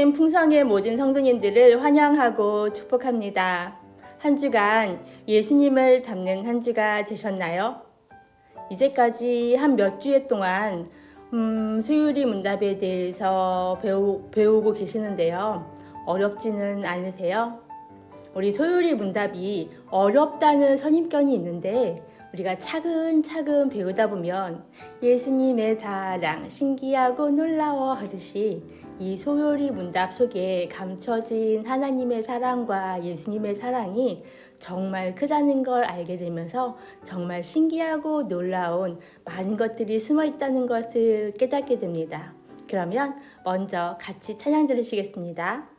예수님 풍성의 모든 성도님들을 환영하고 축복합니다. 한 주간 예수님을 닮는 한 주가 되셨나요? 이제까지 한 몇 주에 동안 소율이 문답에 대해서 배우고 계시는데요. 어렵지는 않으세요? 우리 소율이 문답이 어렵다는 선입견이 있는데 우리가 차근차근 배우다 보면 예수님의 사랑 신기하고 놀라워 하듯이 이 소율이 문답 속에 감춰진 하나님의 사랑과 예수님의 사랑이 정말 크다는 걸 알게 되면서 정말 신기하고 놀라운 많은 것들이 숨어 있다는 것을 깨닫게 됩니다. 그러면 먼저 같이 찬양 들으시겠습니다.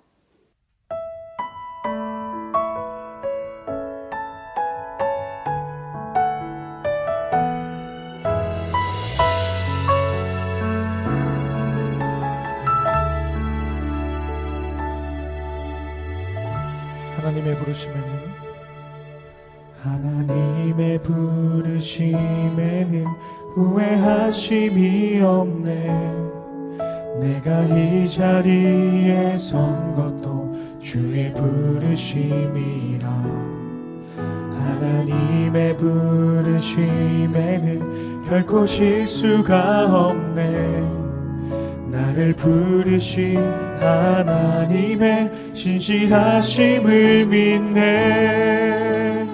하나님의 부르심에는 후회하심이 없네. 내가 이 자리에 선 것도 주의 부르심이라. 하나님의 부르심에는 결코 실수가 없네. 나를 부르신 하나님의 신실하심을 믿네.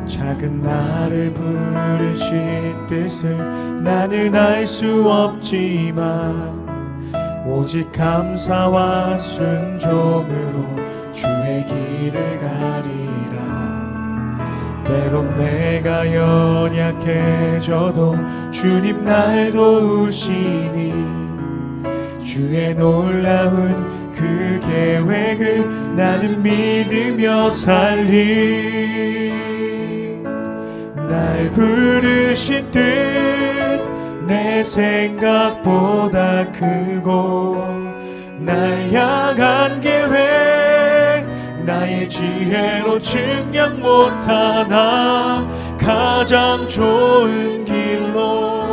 작은 나를 부르신 뜻을 나는 알 수 없지만 오직 감사와 순종으로 주의 길을 가리라. 때론 내가 연약해져도 주님 날 도우시니 주의 놀라운 그 계획을 나는 믿으며 살리. 날 부르신 뜻 내 생각보다 크고 날 향한 계획 나의 지혜로 측량 못하나 가장 좋은 길로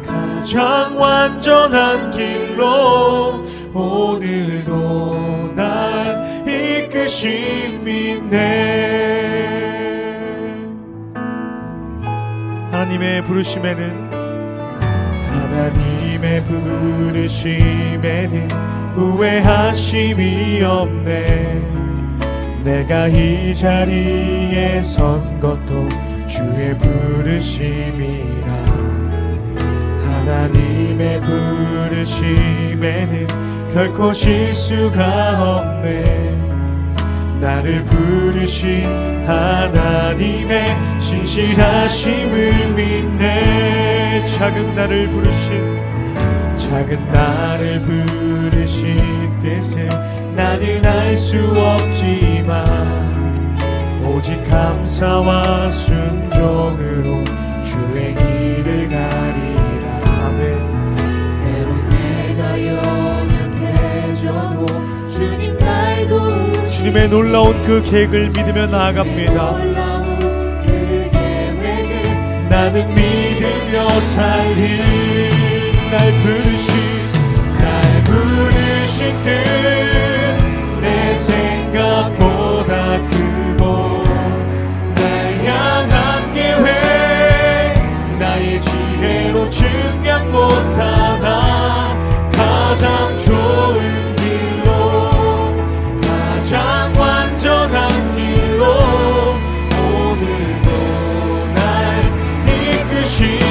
가장 완전한 길로 오늘도 날 이끄심이네. 하나님의 부르심에는 후회하심이 없네. 내가 이 자리에 선 것도 주의 부르심이라. 하나님의 부르심에는 결코 실수가 없네. 나를 부르신 하나님의 신실하심을 믿네. 작은 나를 부르신 뜻을 나는 알 수 없지만 오직 감사와 순종으로 주의 길을 가리라. 아멘. 때론 내가 연약해져도 주님 날 도우시니 주님의 놀라운 그 계획을 믿으며 나아갑니다. 나는 믿으며 살리. 날 부르신 뜻 내 생각보다 크고 날 향한 계획 나의 지혜로 측량 못하나 가장 좋은 길로 가장 완전한 길로 오늘도 날 이끄시네.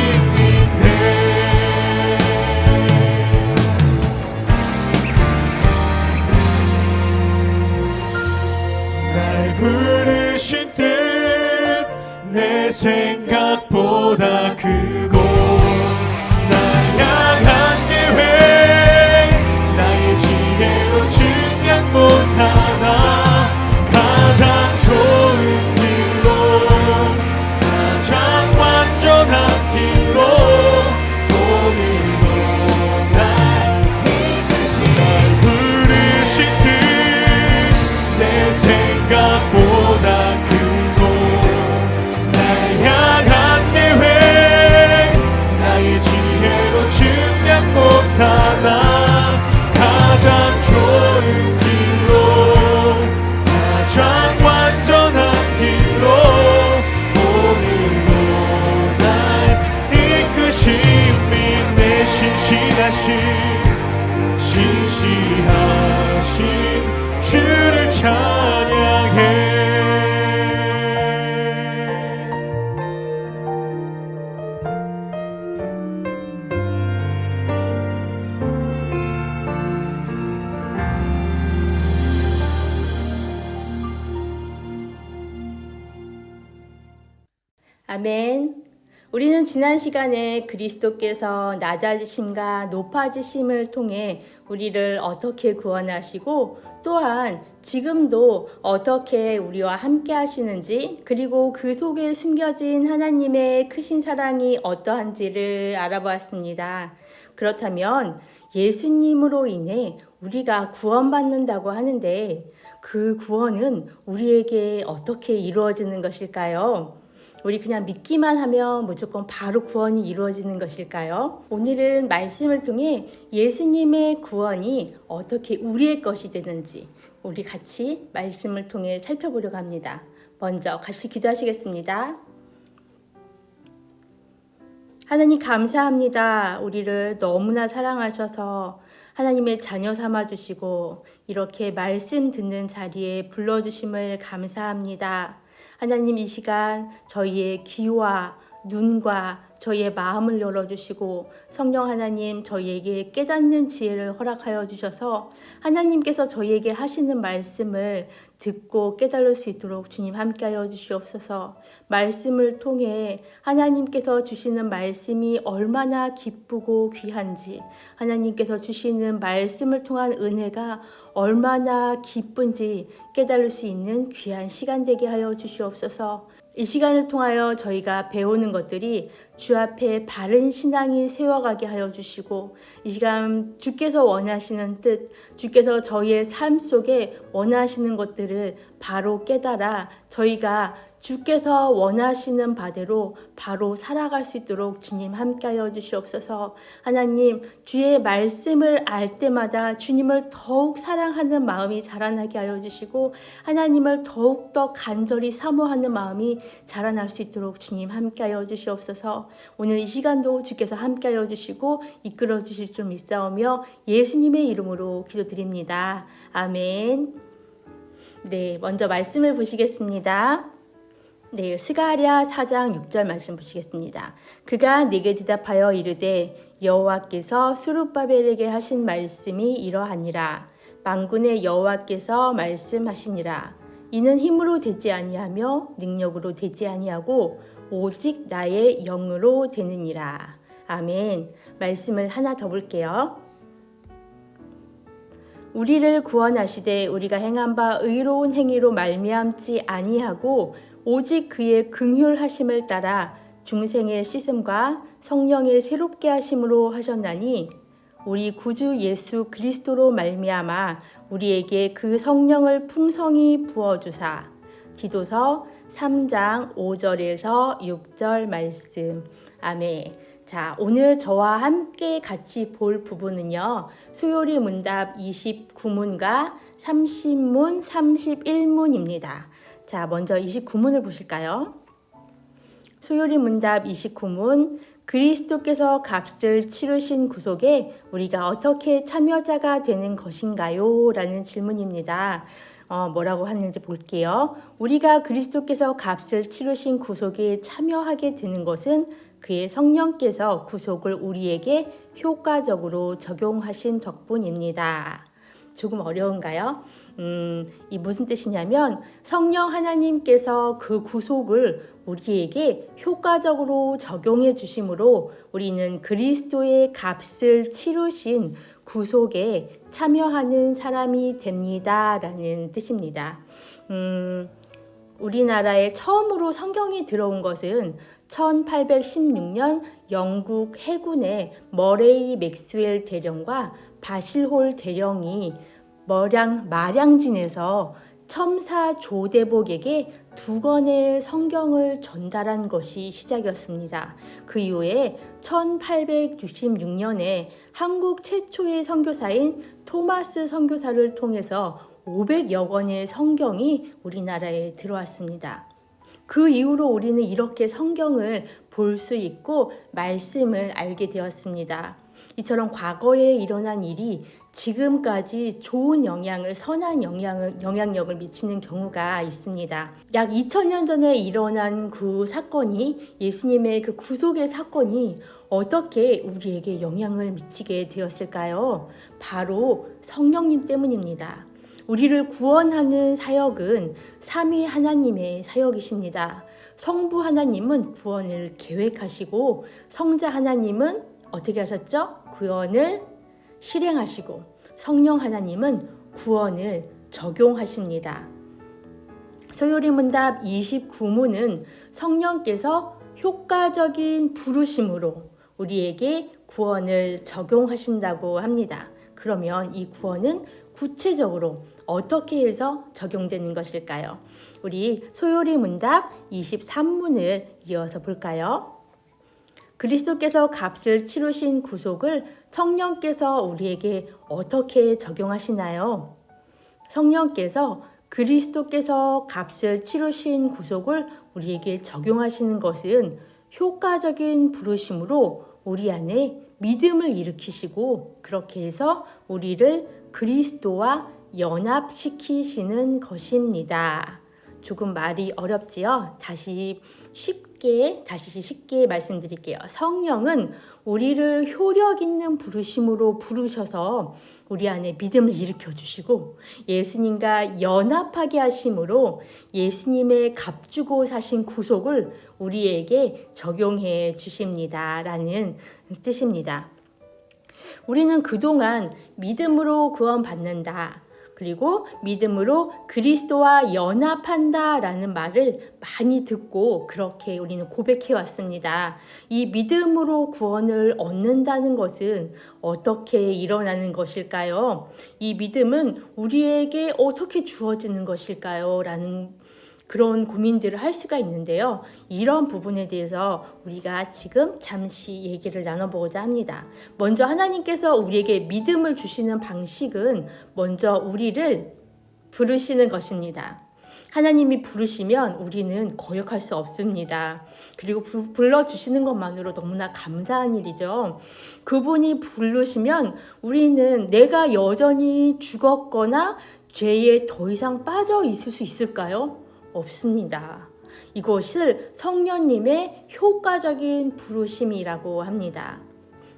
부르신 뜻 내 생각보다 크고 날 향한 계획 나의 지혜로 측량 못하나 가장 좋은 길로 가장 완전한 길로 오늘도 날 이끄시네. 날 부르신 뜻 내 생각보다 크고 날 향한 계획 찬양해. 아멘. 우리는 지난 시간에 그리스도께서 낮아지심과 높아지심을 통해 우리를 어떻게 구원하시고 또한 지금도 어떻게 우리와 함께 하시는지 그리고 그 속에 숨겨진 하나님의 크신 사랑이 어떠한지를 알아보았습니다. 그렇다면 예수님으로 인해 우리가 구원받는다고 하는데 그 구원은 우리에게 어떻게 이루어지는 것일까요? 우리 그냥 믿기만 하면 무조건 바로 구원이 이루어지는 것일까요? 오늘은 말씀을 통해 예수님의 구원이 어떻게 우리의 것이 되는지 우리 같이 말씀을 통해 살펴보려고 합니다. 먼저 같이 기도하시겠습니다. 하나님 감사합니다. 우리를 너무나 사랑하셔서 하나님의 자녀 삼아주시고 이렇게 말씀 듣는 자리에 불러주심을 감사합니다. 하나님 이 시간 저희의 귀와 눈과 저희의 마음을 열어주시고 성령 하나님 저희에게 깨닫는 지혜를 허락하여 주셔서 하나님께서 저희에게 하시는 말씀을 듣고 깨달을 수 있도록 주님 함께하여 주시옵소서. 말씀을 통해 하나님께서 주시는 말씀이 얼마나 기쁘고 귀한지 하나님께서 주시는 말씀을 통한 은혜가 얼마나 기쁜지 깨달을 수 있는 귀한 시간 되게 하여 주시옵소서. 이 시간을 통하여 저희가 배우는 것들이 주 앞에 바른 신앙이 세워가게 하여 주시고 이 시간 주께서 원하시는 뜻, 주께서 저희의 삶 속에 원하시는 것들을 바로 깨달아 저희가 주께서 원하시는 바대로 바로 살아갈 수 있도록 주님 함께하여 주시옵소서. 하나님 주의 말씀을 알 때마다 주님을 더욱 사랑하는 마음이 자라나게 하여 주시고 하나님을 더욱더 간절히 사모하는 마음이 자라날 수 있도록 주님 함께하여 주시옵소서. 오늘 이 시간도 주께서 함께하여 주시고 이끌어 주실 줄 믿사오며 예수님의 이름으로 기도드립니다. 아멘. 네, 먼저 말씀을 보시겠습니다. 네, 스가랴 4장 6절 말씀 보시겠습니다. 그가 내게 대답하여 이르되 여호와께서 스룹바벨에게 하신 말씀이 이러하니라. 만군의 여호와께서 말씀하시니라. 이는 힘으로 되지 아니하며 능력으로 되지 아니하고 오직 나의 영으로 되느니라. 아멘. 말씀을 하나 더 볼게요. 우리를 구원하시되 우리가 행한 바 의로운 행위로 말미암지 아니하고 오직 그의 긍휼하심을 따라 중생의 씻음과 성령의 새롭게 하심으로 하셨나니 우리 구주 예수 그리스도로 말미암아 우리에게 그 성령을 풍성히 부어주사. 디도서 3장 5절에서 6절 말씀. 아멘. 자, 오늘 저와 함께 같이 볼 부분은요. 수요리 문답 29문과 30문, 31문입니다. 자, 먼저 29문을 보실까요? 수요리 문답 29문. 그리스도께서 값을 치르신 구속에 우리가 어떻게 참여자가 되는 것인가요? 라는 질문입니다. 뭐라고 하는지 볼게요. 우리가 그리스도께서 값을 치르신 구속에 참여하게 되는 것은 그의 성령께서 구속을 우리에게 효과적으로 적용하신 덕분입니다. 조금 어려운가요? 이 무슨 뜻이냐면 성령 하나님께서 그 구속을 우리에게 효과적으로 적용해 주심으로 우리는 그리스도의 값을 치르신 구속에 참여하는 사람이 됩니다. 라는 뜻입니다. 우리나라에 처음으로 성경이 들어온 것은 1816년 영국 해군의 머레이 맥스웰 대령과 바실홀 대령이 마량진에서 첨사 조대복에게 2권의 성경을 전달한 것이 시작이었습니다. 그 이후에 1866년에 한국 최초의 선교사인 토마스 선교사를 통해서 500여 권의 성경이 우리나라에 들어왔습니다. 그 이후로 우리는 이렇게 성경을 볼 수 있고 말씀을 알게 되었습니다. 이처럼 과거에 일어난 일이 지금까지 좋은 영향을, 선한 영향력을 미치는 경우가 있습니다. 약 2000년 전에 일어난 그 사건이, 예수님의 그 구속의 사건이 어떻게 우리에게 영향을 미치게 되었을까요? 바로 성령님 때문입니다. 우리를 구원하는 사역은 삼위 하나님의 사역이십니다. 성부 하나님은 구원을 계획하시고, 성자 하나님은 어떻게 하셨죠? 구원을 실행하시고, 성령 하나님은 구원을 적용하십니다. 소요리 문답 29문은 성령께서 효과적인 부르심으로 우리에게 구원을 적용하신다고 합니다. 그러면 이 구원은 구체적으로 어떻게 해서 적용되는 것일까요? 우리 소요리 문답 23문을 이어서 볼까요? 그리스도께서 값을 치르신 구속을 성령께서 우리에게 어떻게 적용하시나요? 성령께서 그리스도께서 값을 치르신 구속을 우리에게 적용하시는 것은 효과적인 부르심으로 우리 안에 믿음을 일으키시고, 그렇게 해서 우리를 그리스도와 연합시키시는 것입니다. 조금 말이 어렵지요? 다시 쉽게 말씀드릴게요. 성령은 우리를 효력 있는 부르심으로 부르셔서 우리 안에 믿음을 일으켜 주시고, 예수님과 연합하게 하심으로 예수님의 값주고 사신 구속을 우리에게 적용해 주십니다. 라는 뜻입니다. 우리는 그동안 믿음으로 구원받는다, 그리고 믿음으로 그리스도와 연합한다 라는 말을 많이 듣고 그렇게 우리는 고백해 왔습니다. 이 믿음으로 구원을 얻는다는 것은 어떻게 일어나는 것일까요? 이 믿음은 우리에게 어떻게 주어지는 것일까요? 라는 그런 고민들을 할 수가 있는데요. 이런 부분에 대해서 우리가 지금 잠시 얘기를 나눠보고자 합니다. 먼저 하나님께서 우리에게 믿음을 주시는 방식은 먼저 우리를 부르시는 것입니다. 하나님이 부르시면 우리는 거역할 수 없습니다. 그리고 불러주시는 것만으로 너무나 감사한 일이죠. 그분이 부르시면 우리는 내가 여전히 죽었거나 죄에 더 이상 빠져 있을 수 있을까요? 없습니다. 이것을 성령님의 효과적인 부르심이라고 합니다.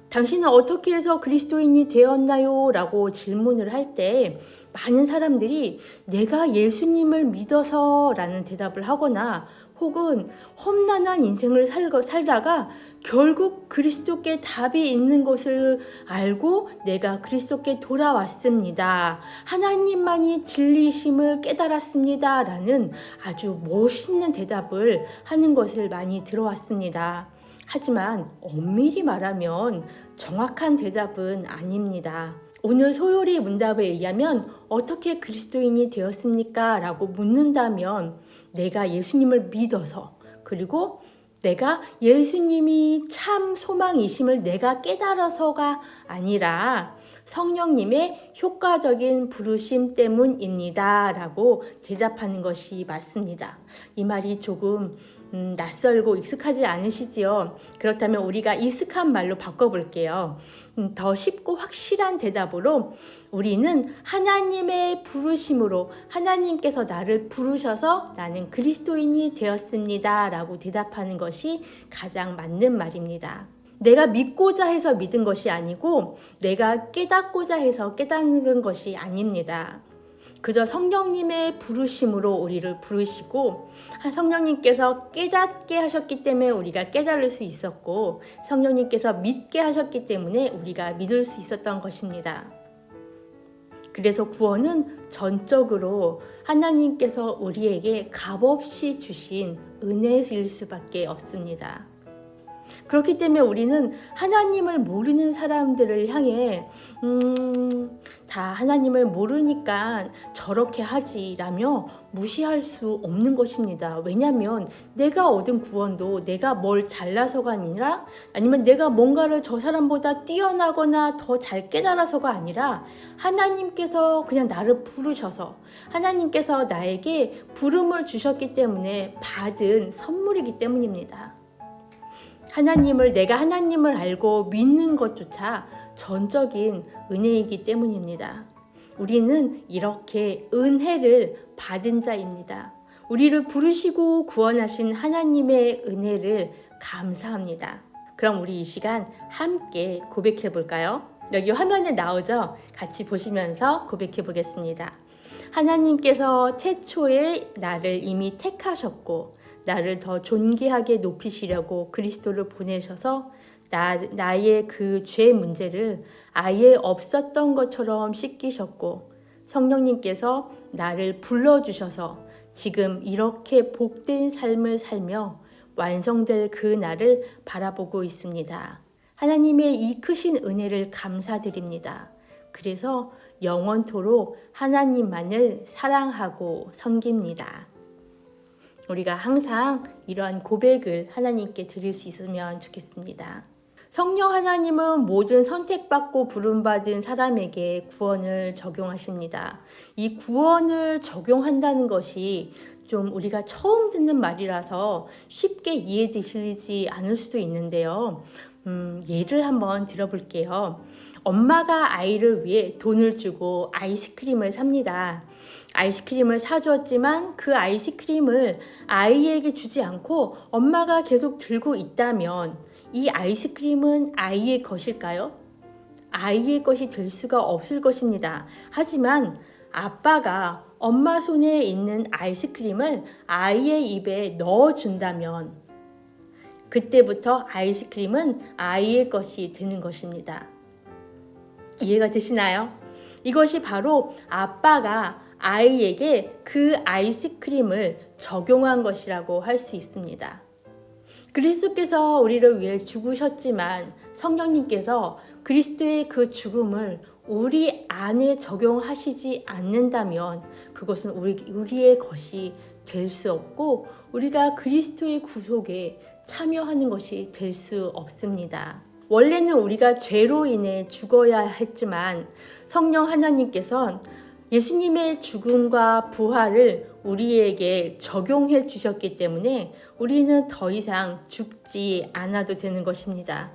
당신은 어떻게 해서 그리스도인이 되었나요? 라고 질문을 할 때 많은 사람들이 내가 예수님을 믿어서 라는 대답을 하거나, 혹은 험난한 인생을 살다가 결국 그리스도께 답이 있는 것을 알고 내가 그리스도께 돌아왔습니다, 하나님만이 진리심을 깨달았습니다 라는 아주 멋있는 대답을 하는 것을 많이 들어왔습니다. 하지만 엄밀히 말하면 정확한 대답은 아닙니다. 오늘 소요리 문답에 의하면 어떻게 그리스도인이 되었습니까? 라고 묻는다면 내가 예수님을 믿어서, 그리고 내가 예수님이 참 소망이심을 내가 깨달아서가 아니라 성령님의 효과적인 부르심 때문입니다 라고 대답하는 것이 맞습니다. 이 말이 조금 낯설고 익숙하지 않으시지요? 그렇다면 우리가 익숙한 말로 바꿔볼게요. 더 쉽고 확실한 대답으로 우리는 하나님의 부르심으로, 하나님께서 나를 부르셔서 나는 그리스도인이 되었습니다 라고 대답하는 것이 가장 맞는 말입니다. 내가 믿고자 해서 믿은 것이 아니고 내가 깨닫고자 해서 깨닫는 것이 아닙니다. 그저 성령님의 부르심으로 우리를 부르시고, 성령님께서 깨닫게 하셨기 때문에 우리가 깨달을 수 있었고, 성령님께서 믿게 하셨기 때문에 우리가 믿을 수 있었던 것입니다. 그래서 구원은 전적으로 하나님께서 우리에게 값없이 주신 은혜일 수밖에 없습니다. 그렇기 때문에 우리는 하나님을 모르는 사람들을 향해 다 하나님을 모르니까 저렇게 하지라며 무시할 수 없는 것입니다. 왜냐하면 내가 얻은 구원도 내가 뭘 잘나서가 아니라, 아니면 내가 뭔가를 저 사람보다 뛰어나거나 더 잘 깨달아서가 아니라 하나님께서 그냥 나를 부르셔서, 하나님께서 나에게 부름을 주셨기 때문에 받은 선물이기 때문입니다. 내가 하나님을 알고 믿는 것조차 전적인 은혜이기 때문입니다. 우리는 이렇게 은혜를 받은 자입니다. 우리를 부르시고 구원하신 하나님의 은혜를 감사합니다. 그럼 우리 이 시간 함께 고백해 볼까요? 여기 화면에 나오죠? 같이 보시면서 고백해 보겠습니다. 하나님께서 태초에 나를 이미 택하셨고 나를 더 존귀하게 높이시려고 그리스도를 보내셔서 나의 그 죄 문제를 아예 없었던 것처럼 씻기셨고 성령님께서 나를 불러주셔서 지금 이렇게 복된 삶을 살며 완성될 그 날을 바라보고 있습니다. 하나님의 이 크신 은혜를 감사드립니다. 그래서 영원토록 하나님만을 사랑하고 섬깁니다. 우리가 항상 이러한 고백을 하나님께 드릴 수 있으면 좋겠습니다. 성령 하나님은 모든 선택받고 부름받은 사람에게 구원을 적용하십니다. 이 구원을 적용한다는 것이 좀 우리가 처음 듣는 말이라서 쉽게 이해되시지 않을 수도 있는데요. 예를 한번 들어볼게요. 엄마가 아이를 위해 돈을 주고 아이스크림을 삽니다. 아이스크림을 사주었지만 그 아이스크림을 아이에게 주지 않고 엄마가 계속 들고 있다면 이 아이스크림은 아이의 것일까요? 아이의 것이 될 수가 없을 것입니다. 하지만 아빠가 엄마 손에 있는 아이스크림을 아이의 입에 넣어준다면 그때부터 아이스크림은 아이의 것이 되는 것입니다. 이해가 되시나요? 이것이 바로 아빠가 아이에게 그 아이스크림을 적용한 것이라고 할 수 있습니다. 그리스도께서 우리를 위해 죽으셨지만 성령님께서 그리스도의 그 죽음을 우리 안에 적용하시지 않는다면 그것은 우리의 것이 될 수 없고 우리가 그리스도의 구속에 참여하는 것이 될 수 없습니다. 원래는 우리가 죄로 인해 죽어야 했지만 성령 하나님께서는 예수님의 죽음과 부활을 우리에게 적용해 주셨기 때문에 우리는 더 이상 죽지 않아도 되는 것입니다.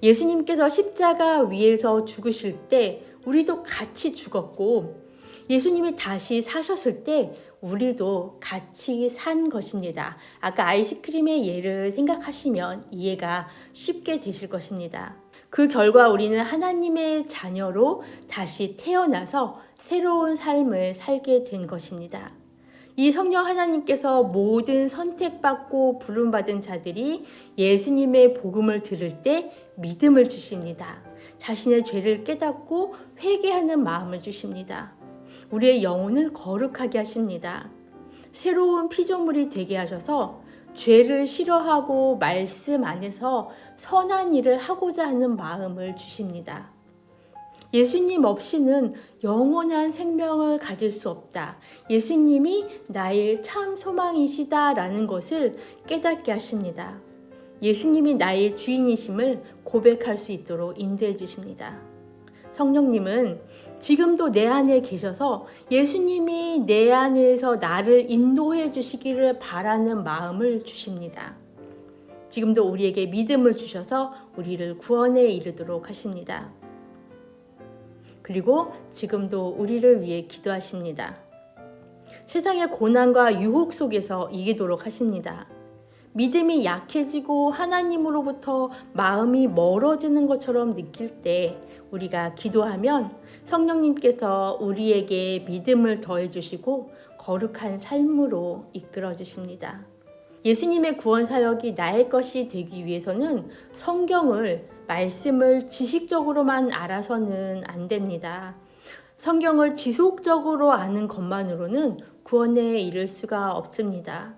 예수님께서 십자가 위에서 죽으실 때 우리도 같이 죽었고 예수님이 다시 사셨을 때 우리도 같이 산 것입니다. 아까 아이스크림의 예를 생각하시면 이해가 쉽게 되실 것입니다. 그 결과 우리는 하나님의 자녀로 다시 태어나서 새로운 삶을 살게 된 것입니다. 이 성령 하나님께서 모든 선택받고 부름받은 자들이 예수님의 복음을 들을 때 믿음을 주십니다. 자신의 죄를 깨닫고 회개하는 마음을 주십니다. 우리의 영혼을 거룩하게 하십니다. 새로운 피조물이 되게 하셔서 죄를 싫어하고 말씀 안에서 선한 일을 하고자 하는 마음을 주십니다. 예수님 없이는 영원한 생명을 가질 수 없다. 예수님이 나의 참 소망이시다라는 것을 깨닫게 하십니다. 예수님이 나의 주인이심을 고백할 수 있도록 인도해 주십니다. 성령님은 지금도 내 안에 계셔서 예수님이 내 안에서 나를 인도해 주시기를 바라는 마음을 주십니다. 지금도 우리에게 믿음을 주셔서 우리를 구원에 이르도록 하십니다. 그리고 지금도 우리를 위해 기도하십니다. 세상의 고난과 유혹 속에서 이기도록 하십니다. 믿음이 약해지고 하나님으로부터 마음이 멀어지는 것처럼 느낄 때 우리가 기도하면 성령님께서 우리에게 믿음을 더해 주시고 거룩한 삶으로 이끌어 주십니다. 예수님의 구원 사역이 나의 것이 되기 위해서는 성경을 말씀을 지식적으로만 알아서는 안 됩니다. 성경을 지속적으로 아는 것만으로는 구원에 이를 수가 없습니다.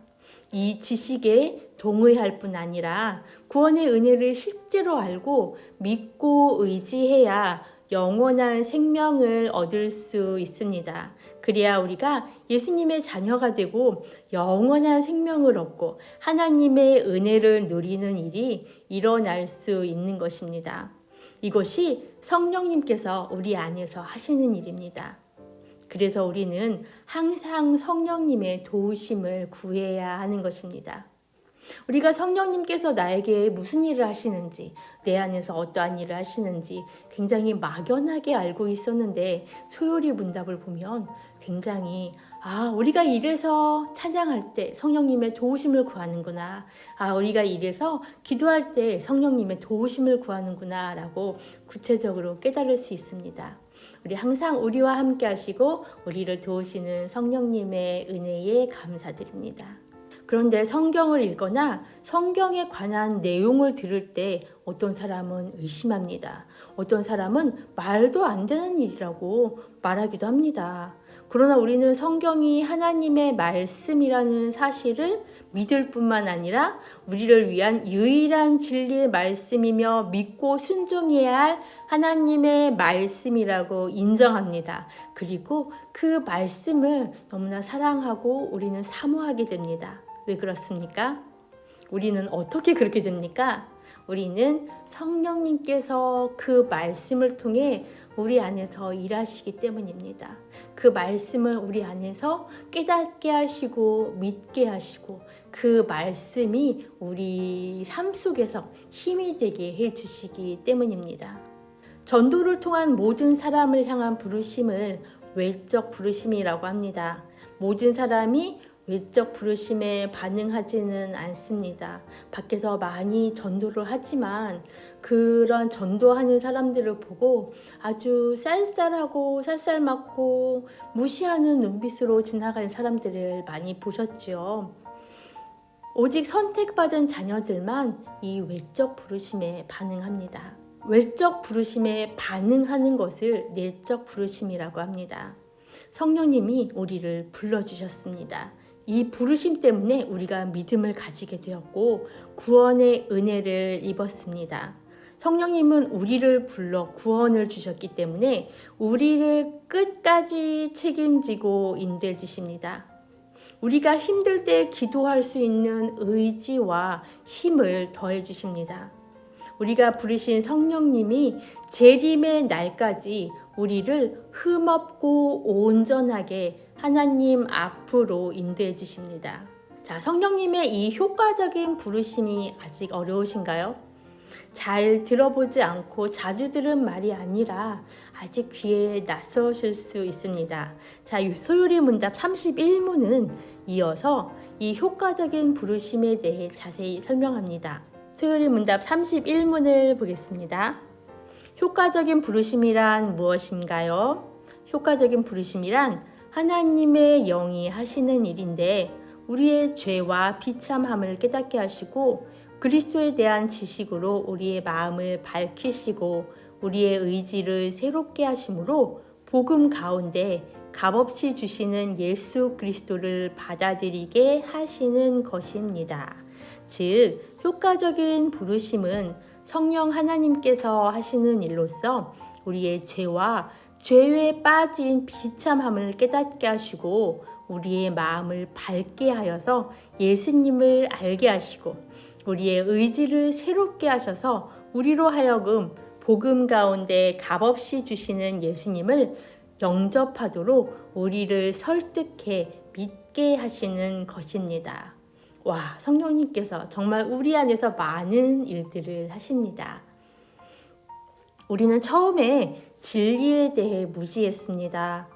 이 지식에 동의할 뿐 아니라 구원의 은혜를 실제로 알고 믿고 의지해야 영원한 생명을 얻을 수 있습니다. 그래야 우리가 예수님의 자녀가 되고 영원한 생명을 얻고 하나님의 은혜를 누리는 일이 일어날 수 있는 것입니다. 이것이 성령님께서 우리 안에서 하시는 일입니다. 그래서 우리는 항상 성령님의 도우심을 구해야 하는 것입니다. 우리가 성령님께서 나에게 무슨 일을 하시는지, 내 안에서 어떠한 일을 하시는지 굉장히 막연하게 알고 있었는데 소요리 문답을 보면 굉장히 우리가 이래서 찬양할 때 성령님의 도우심을 구하는구나. 우리가 이래서 기도할 때 성령님의 도우심을 구하는구나 라고 구체적으로 깨달을 수 있습니다. 우리 항상 우리와 함께 하시고 우리를 도우시는 성령님의 은혜에 감사드립니다. 그런데 성경을 읽거나 성경에 관한 내용을 들을 때 어떤 사람은 의심합니다. 어떤 사람은 말도 안 되는 일이라고 말하기도 합니다. 그러나 우리는 성경이 하나님의 말씀이라는 사실을 믿을 뿐만 아니라 우리를 위한 유일한 진리의 말씀이며 믿고 순종해야 할 하나님의 말씀이라고 인정합니다. 그리고 그 말씀을 너무나 사랑하고 우리는 사모하게 됩니다. 왜 그렇습니까? 우리는 어떻게 그렇게 됩니까? 우리는 성령님께서 그 말씀을 통해 우리 안에서 일하시기 때문입니다. 그 말씀을 우리 안에서 깨닫게 하시고 믿게 하시고 그 말씀이 우리 삶 속에서 힘이 되게 해주시기 때문입니다. 전도를 통한 모든 사람을 향한 부르심을 외적 부르심이라고 합니다. 모든 사람이 외적 부르심에 반응하지는 않습니다. 밖에서 많이 전도를 하지만 그런 전도하는 사람들을 보고 아주 쌀쌀하고 쌀쌀맞고 무시하는 눈빛으로 지나가는 사람들을 많이 보셨지요. 오직 선택받은 자녀들만 이 외적 부르심에 반응합니다. 외적 부르심에 반응하는 것을 내적 부르심이라고 합니다. 성령님이 우리를 불러주셨습니다. 이 부르심 때문에 우리가 믿음을 가지게 되었고 구원의 은혜를 입었습니다. 성령님은 우리를 불러 구원을 주셨기 때문에 우리를 끝까지 책임지고 인도해 주십니다. 우리가 힘들 때 기도할 수 있는 의지와 힘을 더해 주십니다. 우리가 부르신 성령님이 재림의 날까지 우리를 흠없고 온전하게 하나님 앞으로 인도해 주십니다. 자, 성령님의 이 효과적인 부르심이 아직 어려우신가요? 잘 들어보지 않고 자주 들은 말이 아니라 아직 귀에 낯서실 수 있습니다. 자, 소요리 문답 31문은 이어서 이 효과적인 부르심에 대해 자세히 설명합니다. 소요리 문답 31문을 보겠습니다. 효과적인 부르심이란 무엇인가요? 효과적인 부르심이란 하나님의 영이 하시는 일인데 우리의 죄와 비참함을 깨닫게 하시고 그리스도에 대한 지식으로 우리의 마음을 밝히시고 우리의 의지를 새롭게 하심으로 복음 가운데 값없이 주시는 예수 그리스도를 받아들이게 하시는 것입니다. 즉, 효과적인 부르심은 성령 하나님께서 하시는 일로서 우리의 죄와 죄에 빠진 비참함을 깨닫게 하시고 우리의 마음을 밝게 하여서 예수님을 알게 하시고 우리의 의지를 새롭게 하셔서 우리로 하여금 복음 가운데 값없이 주시는 예수님을 영접하도록 우리를 설득해 믿게 하시는 것입니다. 와, 성령님께서 정말 우리 안에서 많은 일들을 하십니다. 우리는 처음에 진리에 대해 무지했습니다.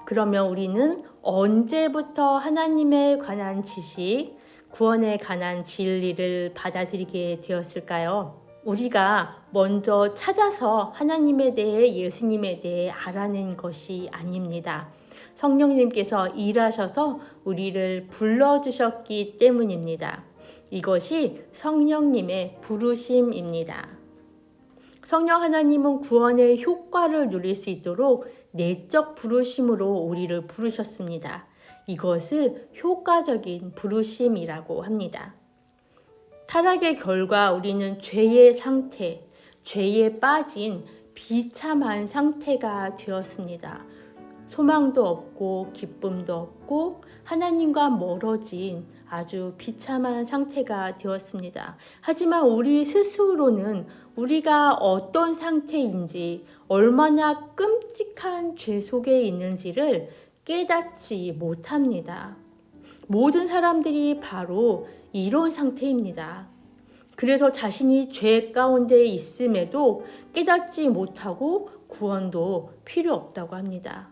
그러면 우리는 언제부터 하나님에 관한 지식, 구원에 관한 진리를 받아들이게 되었을까요? 우리가 먼저 찾아서 하나님에 대해 예수님에 대해 알아낸 것이 아닙니다. 성령님께서 일하셔서 우리를 불러주셨기 때문입니다. 이것이 성령님의 부르심입니다. 성령 하나님은 구원의 효과를 누릴 수 있도록 내적 부르심으로 우리를 부르셨습니다. 이것을 효과적인 부르심이라고 합니다. 타락의 결과 우리는 죄의 상태, 죄에 빠진 비참한 상태가 되었습니다. 소망도 없고 기쁨도 없고 하나님과 멀어진 아주 비참한 상태가 되었습니다. 하지만 우리 스스로는 우리가 어떤 상태인지 얼마나 끔찍한 죄 속에 있는지를 깨닫지 못합니다. 모든 사람들이 바로 이런 상태입니다. 그래서 자신이 죄 가운데 있음에도 깨닫지 못하고 구원도 필요 없다고 합니다.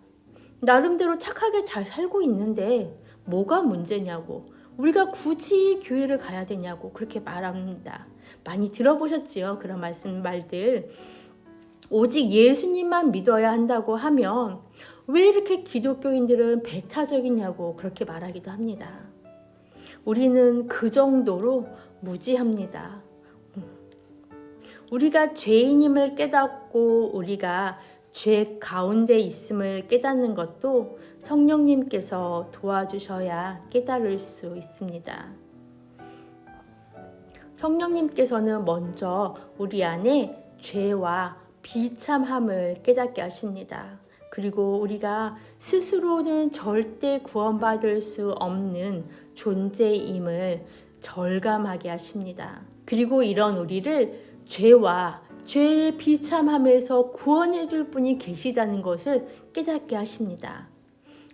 나름대로 착하게 잘 살고 있는데 뭐가 문제냐고, 우리가 굳이 교회를 가야 되냐고 그렇게 말합니다. 많이 들어보셨지요? 그런 말들. 오직 예수님만 믿어야 한다고 하면 왜 이렇게 기독교인들은 배타적이냐고 그렇게 말하기도 합니다. 우리는 그 정도로 무지합니다. 우리가 죄인임을 깨닫고 우리가 죄 가운데 있음을 깨닫는 것도 성령님께서 도와주셔야 깨달을 수 있습니다. 성령님께서는 먼저 우리 안에 죄와 비참함을 깨닫게 하십니다. 그리고 우리가 스스로는 절대 구원받을 수 없는 존재임을 절감하게 하십니다. 그리고 이런 우리를 죄와 죄의 비참함에서 구원해 줄 분이 계시다는 것을 깨닫게 하십니다.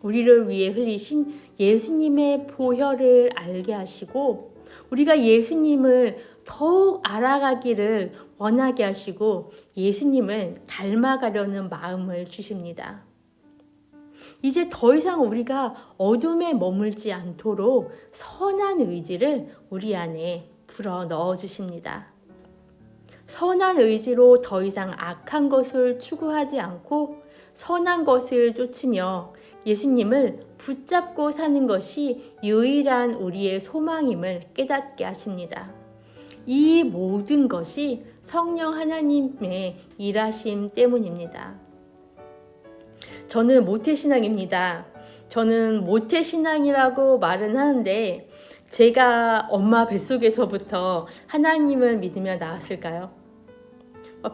우리를 위해 흘리신 예수님의 보혈을 알게 하시고 우리가 예수님을 더욱 알아가기를 원하게 하시고 예수님을 닮아가려는 마음을 주십니다. 이제 더 이상 우리가 어둠에 머물지 않도록 선한 의지를 우리 안에 불어 넣어 주십니다. 선한 의지로 더 이상 악한 것을 추구하지 않고 선한 것을 쫓으며 예수님을 붙잡고 사는 것이 유일한 우리의 소망임을 깨닫게 하십니다. 이 모든 것이 성령 하나님의 일하심 때문입니다. 저는 모태신앙입니다. 저는 모태신앙이라고 말은 하는데 제가 엄마 뱃속에서부터 하나님을 믿으며 나왔을까요?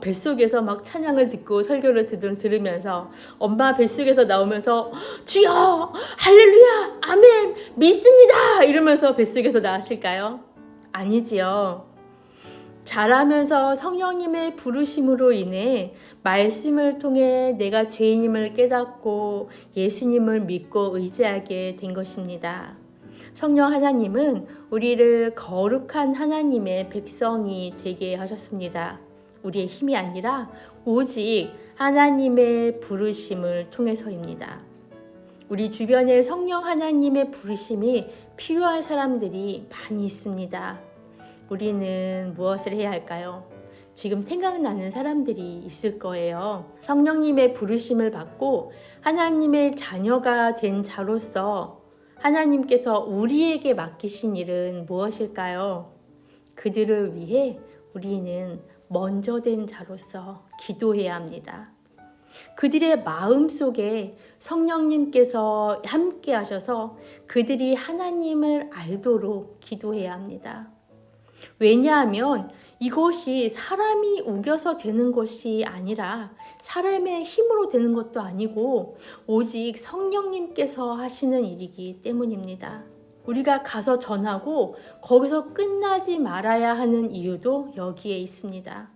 뱃속에서 막 찬양을 듣고 설교를 들으면서 엄마 뱃속에서 나오면서 주여 할렐루야 아멘 믿습니다 이러면서 뱃속에서 나왔을까요? 아니지요. 자라면서 성령님의 부르심으로 인해 말씀을 통해 내가 죄인임을 깨닫고 예수님을 믿고 의지하게 된 것입니다. 성령 하나님은 우리를 거룩한 하나님의 백성이 되게 하셨습니다. 우리의 힘이 아니라 오직 하나님의 부르심을 통해서입니다. 우리 주변에 성령 하나님의 부르심이 필요한 사람들이 많이 있습니다. 우리는 무엇을 해야 할까요? 지금 생각나는 사람들이 있을 거예요. 성령님의 부르심을 받고 하나님의 자녀가 된 자로서 하나님께서 우리에게 맡기신 일은 무엇일까요? 그들을 위해 우리는 먼저 된 자로서 기도해야 합니다. 그들의 마음 속에 성령님께서 함께 하셔서 그들이 하나님을 알도록 기도해야 합니다. 왜냐하면 이것이 사람이 우겨서 되는 것이 아니라 사람의 힘으로 되는 것도 아니고 오직 성령님께서 하시는 일이기 때문입니다. 우리가 가서 전하고 거기서 끝나지 말아야 하는 이유도 여기에 있습니다.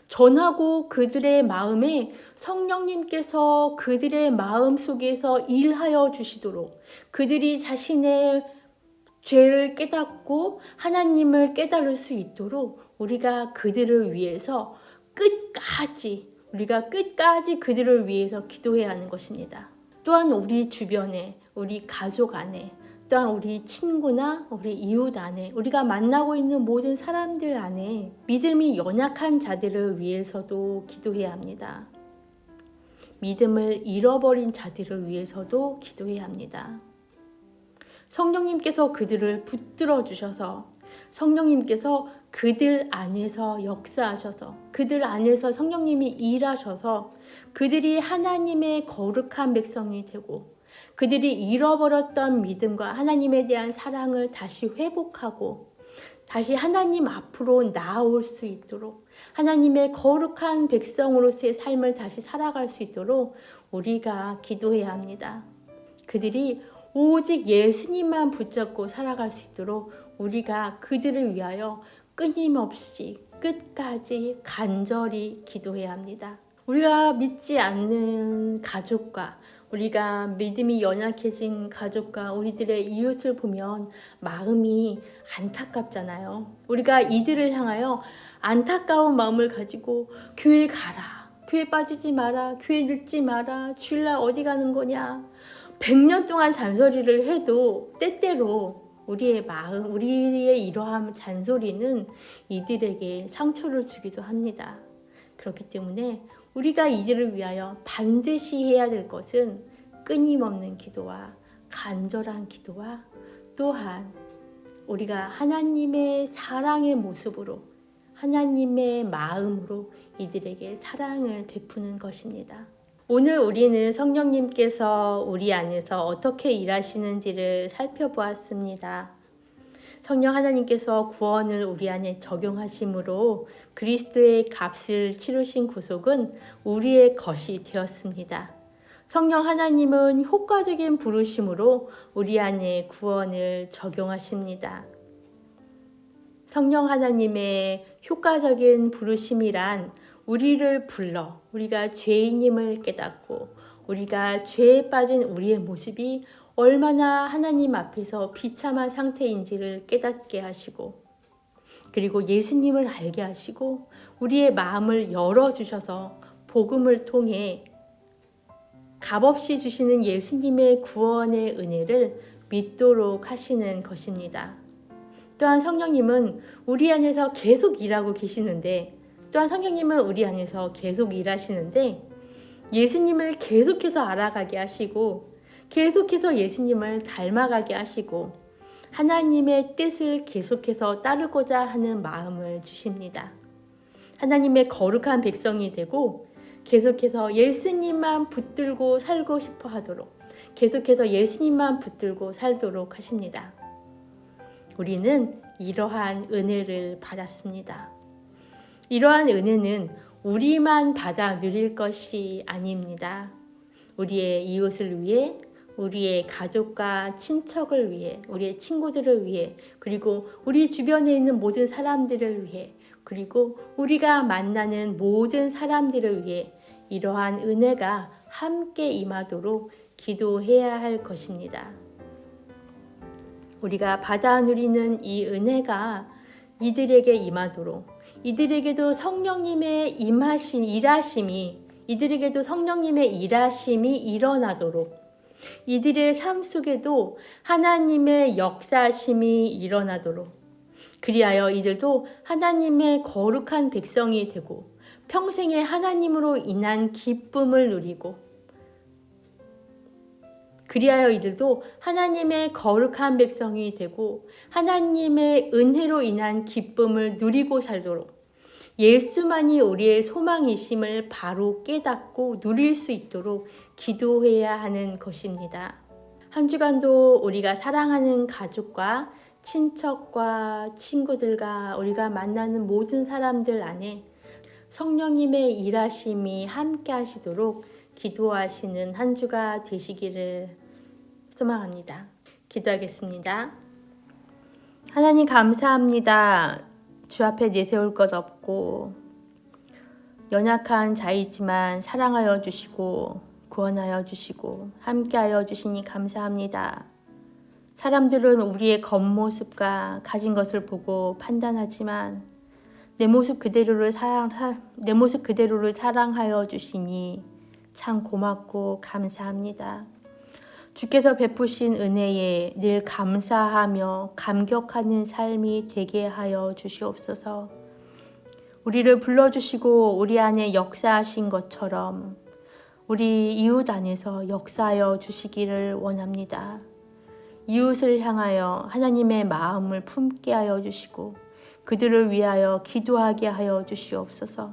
전하고 그들의 마음에 성령님께서 그들의 마음 속에서 일하여 주시도록 그들이 자신의 죄를 깨닫고 하나님을 깨달을 수 있도록 우리가 그들을 위해서 우리가 끝까지 그들을 위해서 기도해야 하는 것입니다. 또한 우리 주변에, 우리 가족 안에, 또한 우리 친구나 우리 이웃 안에, 우리가 만나고 있는 모든 사람들 안에 믿음이 연약한 자들을 위해서도 기도해야 합니다. 믿음을 잃어버린 자들을 위해서도 기도해야 합니다. 성령님께서 그들을 붙들어 주셔서 성령님께서 그들 안에서 역사하셔서 그들 안에서 성령님이 일하셔서 그들이 하나님의 거룩한 백성이 되고 그들이 잃어버렸던 믿음과 하나님에 대한 사랑을 다시 회복하고 다시 하나님 앞으로 나아올 수 있도록 하나님의 거룩한 백성으로서의 삶을 다시 살아갈 수 있도록 우리가 기도해야 합니다. 그들이 오직 예수님만 붙잡고 살아갈 수 있도록 우리가 그들을 위하여 끊임없이 끝까지 간절히 기도해야 합니다. 우리가 믿지 않는 가족과 우리가 믿음이 연약해진 가족과 우리들의 이웃을 보면 마음이 안타깝잖아요. 우리가 이들을 향하여 안타까운 마음을 가지고 교회 가라, 교회 빠지지 마라, 교회 늦지 마라, 주일날 어디 가는 거냐, 100년 동안 잔소리를 해도 때때로 우리의 마음, 우리의 이러한 잔소리는 이들에게 상처를 주기도 합니다. 그렇기 때문에 우리가 이들을 위하여 반드시 해야 될 것은 끊임없는 기도와 간절한 기도와 또한 우리가 하나님의 사랑의 모습으로, 하나님의 마음으로 이들에게 사랑을 베푸는 것입니다. 오늘 우리는 성령님께서 우리 안에서 어떻게 일하시는지를 살펴보았습니다. 성령 하나님께서 구원을 우리 안에 적용하심으로 그리스도의 값을 치르신 구속은 우리의 것이 되었습니다. 성령 하나님은 효과적인 부르심으로 우리 안에 구원을 적용하십니다. 성령 하나님의 효과적인 부르심이란 우리를 불러 우리가 죄인임을 깨닫고 우리가 죄에 빠진 우리의 모습이 얼마나 하나님 앞에서 비참한 상태인지를 깨닫게 하시고 그리고 예수님을 알게 하시고 우리의 마음을 열어주셔서 복음을 통해 값없이 주시는 예수님의 구원의 은혜를 믿도록 하시는 것입니다. 또한 성령님은 우리 안에서 계속 일하고 계시는데 또한 성령님은 우리 안에서 계속 일하시는데 예수님을 계속해서 알아가게 하시고 계속해서 예수님을 닮아가게 하시고 하나님의 뜻을 계속해서 따르고자 하는 마음을 주십니다. 하나님의 거룩한 백성이 되고 계속해서 예수님만 붙들고 살고 싶어 하도록 계속해서 예수님만 붙들고 살도록 하십니다. 우리는 이러한 은혜를 받았습니다. 이러한 은혜는 우리만 받아 누릴 것이 아닙니다. 우리의 이웃을 위해, 우리의 가족과 친척을 위해, 우리의 친구들을 위해, 그리고 우리 주변에 있는 모든 사람들을 위해, 그리고 우리가 만나는 모든 사람들을 위해 이러한 은혜가 함께 임하도록 기도해야 할 것입니다. 우리가 받아 누리는 이 은혜가 이들에게 임하도록 이들에게도 성령님의 일하심이 이들에게도 성령님의 일하심이 일어나도록 이들의 삶 속에도 하나님의 역사심이 일어나도록 그리하여 이들도 하나님의 거룩한 백성이 되고 평생에 하나님으로 인한 기쁨을 누리고 그리하여 이들도 하나님의 거룩한 백성이 되고 하나님의 은혜로 인한 기쁨을 누리고 살도록 예수만이 우리의 소망이심을 바로 깨닫고 누릴 수 있도록 기도해야 하는 것입니다. 한 주간도 우리가 사랑하는 가족과 친척과 친구들과 우리가 만나는 모든 사람들 안에 성령님의 일하심이 함께 하시도록 기도하시는 한 주가 되시기를 소망합니다. 기도하겠습니다. 하나님 감사합니다. 주 앞에 내세울 것 없고 연약한 자이지만 사랑하여 주시고 구원하여 주시고 함께하여 주시니 감사합니다. 사람들은 우리의 겉모습과 가진 것을 보고 판단하지만 내 모습 그대로를 사랑하여 주시니 참 고맙고 감사합니다. 주께서 베푸신 은혜에 늘 감사하며 감격하는 삶이 되게 하여 주시옵소서. 우리를 불러주시고 우리 안에 역사하신 것처럼 우리 이웃 안에서 역사하여 주시기를 원합니다. 이웃을 향하여 하나님의 마음을 품게 하여 주시고 그들을 위하여 기도하게 하여 주시옵소서.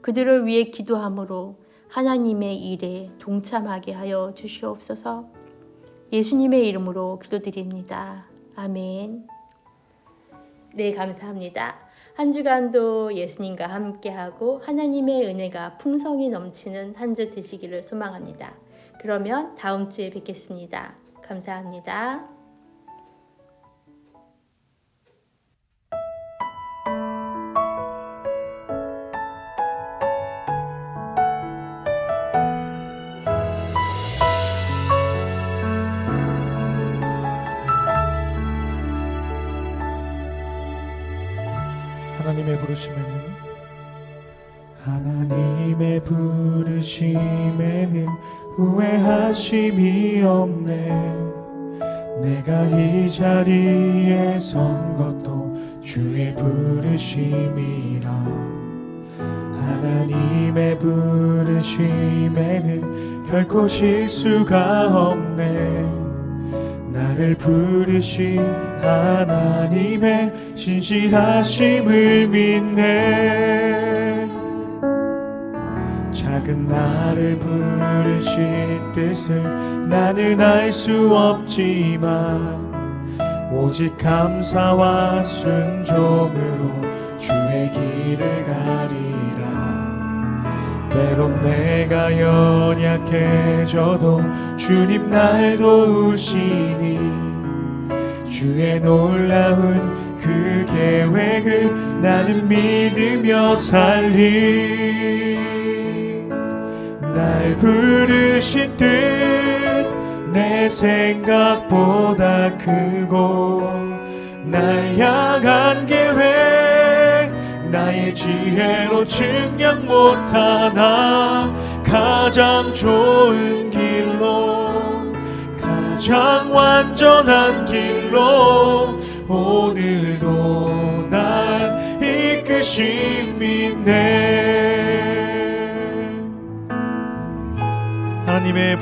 그들을 위해 기도함으로 하나님의 일에 동참하게 하여 주시옵소서. 예수님의 이름으로 기도드립니다. 아멘. 네, 감사합니다. 한 주간도 예수님과 함께하고 하나님의 은혜가 풍성히 넘치는 한 주 되시기를 소망합니다. 그러면 다음 주에 뵙겠습니다. 감사합니다. 하나님의 부르심에는 후회하심이 없네. 내가 이 자리에 선 것도 주의 부르심이라. 하나님의 부르심에는 결코 실수가 없네. 나를 부르신 하나님의 신실하심을 믿네. 작은 나를 부르신 뜻을 나는 알 수 없지만 오직 감사와 순종으로 주의 길을 가리라. 때론 내가 연약해져도 주님 날 도우시니 주의 놀라운 그 계획을 나는 믿으며 살리. 날 부르신 뜻 내 생각보다 크고 날 향한 계획 나의 지혜로 측량 못하나 가장 좋은 길로 가장 완전한 길로 오늘도 날 이끄심 믿네. 하나님의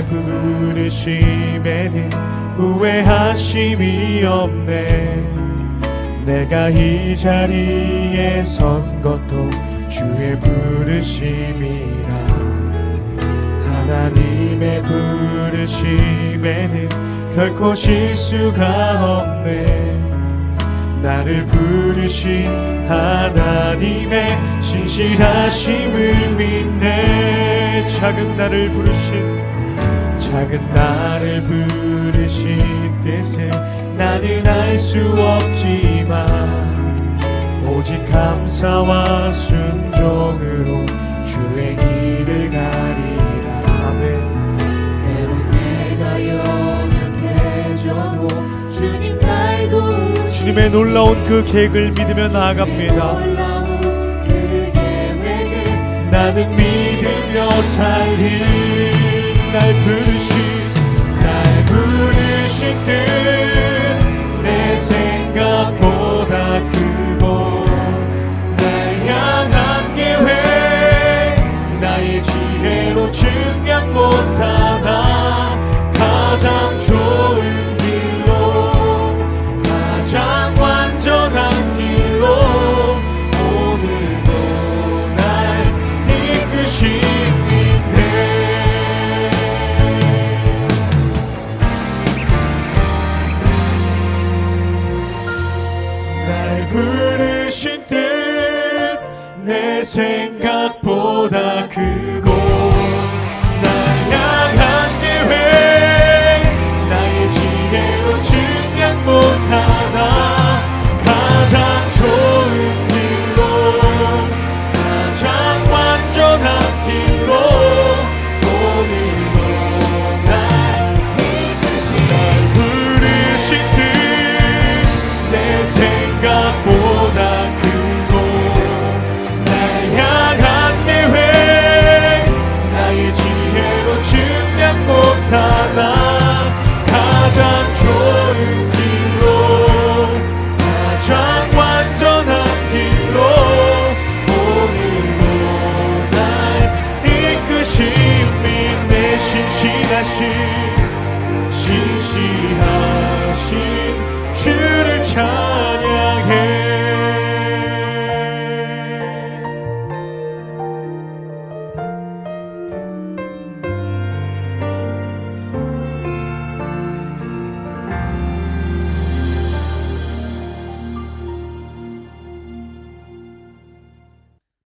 부르심에는 후회하심이 없네. 내가 이 자리에 선 것도 주의 부르심이라. 하나님의 부르심에는 결코 실수가 없네. 나를 부르신 하나님의 신실하심을 믿네. 작은 나를 부르신 뜻을 나는 알 수 없지만 오직 감사와 순종으로 주의 길을 가리라. 아멘. 때론 내가 연약해져도 주님 날 도우시니 주님의 놀라운 그 계획을 믿으며 나아갑니다. 나는 믿으며 살리. 날 부르신 뜻 내 생각보다 크고 날 향한 계획 나의 지혜로 측량 못하나 가장 좋은 길로 가장 완전한 길로 오늘도 날 이끄시네. 부르신 뜻 내 생각보다 크고 날 향한 계획 나의 지혜로 측량 못하나 가장 좋은 길로 가장 완전한 길로 오늘도 날 이끄시네. 날 부르신 뜻 내 생각보다 크고 날 향한 계획 나의 지혜로 측량 못하나 가장 좋은 길로 가장 완전한 길로 오늘도 날 이끄심이 내 신실하신 주를 찾아